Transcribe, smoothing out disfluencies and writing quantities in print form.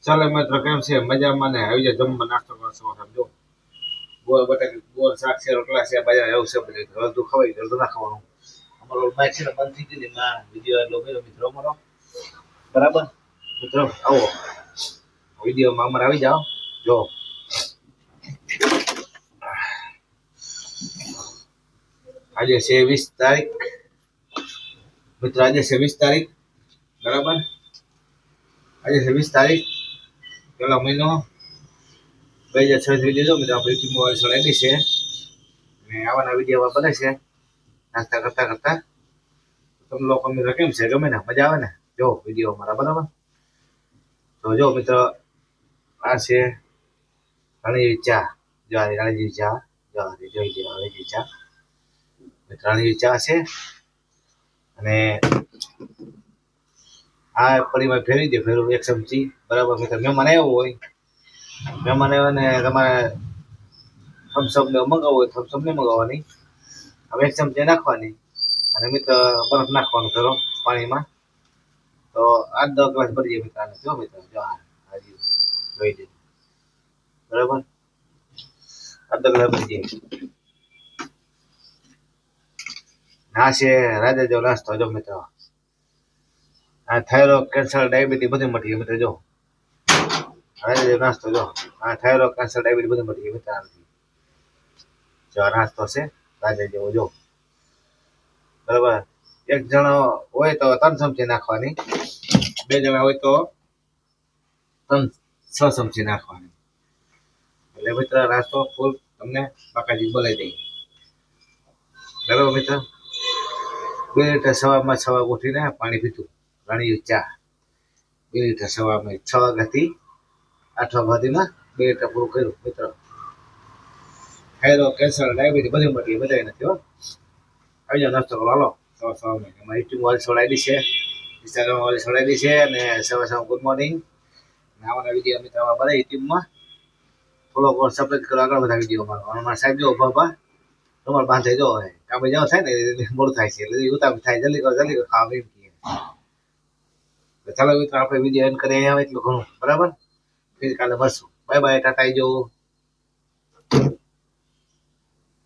ચાલો મિત્રો કેમ છે મજામાં ને આવી જાય જમવા નાસ્તો કરો સમજો ગોળ બટાકા ગોળ શાક છે રોટલા છે બાજરા એવું છે બધું હળદું ખવાય હળદું ના ખાવાનું અમારો બાઈક છે ને બંધ થઈ ગઈ ના વિડીયો એટલો કર્યો મિત્રો અમારો બરાબર મિત્રો આવો વિડીયોમાં અમારે આવી જાઓ જો આજે છે 20 તારીખ મિત્રો આજે છે 20 તારીખ બરાબર આજે છે 20 તારીખ પેલો મહિનો 2026 લીધો મિત્રો આપણી મોબાઈલ ચલાવી છે અને આવાના વિડીયો બને છે નાસ્તા કરતા કરતા તમે લોકો મિત્રો કેમ છે ગમે ને મજા આવે ને જો વિડીયો મારા બરાબર તો જો મિત્રો આ છે રાણી ચા જો રાણી ચા જો જોઈ રાણી ચા રાણી ચા છે અને આ પરિવાર ફેરવી દે ફેરવું એક ચમચી બરાબર મિત્રો મહેમાન આવ્યો હોય મહેમાન આવ્યો ને તમારે થમ્સઅપ ને મંગાવવું હોય થમ્સઅપ નહીં મંગાવવાની હવે એક ચમચી નાખવાની અને મિત્ર બરફ નાખવાનું ફેરો પાણીમાં તો 8-10 ગ્લાસ ભરી જાય મિત્ર જો મિત્ર જો હાજી જોઈ દે બરાબર 8-10 ગ્લાસ ભરી જાય ના છે રાજા જો નાસ્તો જો મિત્ર આ થાઇરોઇડ કેન્સર ડાયાબિટીસ બધી મટી ગઈ મિત્ર જો રાજા જો નાસ્તો જો આ થાઇરોઇડ કેન્સર ડાયાબિટીસ બધી મટી ગઈ મિત્ર જો નાસ્તો છે રાજા જેવો જો બરાબર એક જણો હોય તો 3 ચમચી નાખવાની 2 જણા હોય તો 6 ચમચી નાખવાની એટલે મિત્ર નાસ્તો ફૂલ તમને બાકાજી બોલાવી દઈ બરાબર મિત્ર 2 લીટર સવારમાં ઉઠીને પાણી પીતું રાણી ચા 2 લીટર સવારમાં 6 વાગ્યાથી 8 વાગ્યા સુધીમાં 2 લીટર પૂરું કર્યું મિત્ર થાઇરોઇડ કેન્સર ડાયાબિટીસ બધી મટી બધા નથી હો આવી જાવ નાસ્તો કરો હાલો સવારમાં એમાં યુટ્યુબ વાળી છોડાવી છે ઇન્સ્ટાગ્રામ વાળી છોડાવી છે અને સવાર ગુડ મોર્નિંગ આવાના વિડીયો મિત્ર બધા યુટ્યુબમાં ફોલો કરો સબસ્ક્રાઇબ કરો આગળ બધા વિડીયો મારા સાહેબ જો ઉભા તમારે બાંધે જો કામે જાવ થાય ને મોડું થાય છે એટલે ઉતાવળ થાય જલ્દી કરો ખાવા એમ કહે ચાલો મિત્રો આપણે વિડીયો એન્ડ કરી અહીંયા એટલું ઘણું બરાબર ફરી કાલે મળશું બાય બાય ટાટા જો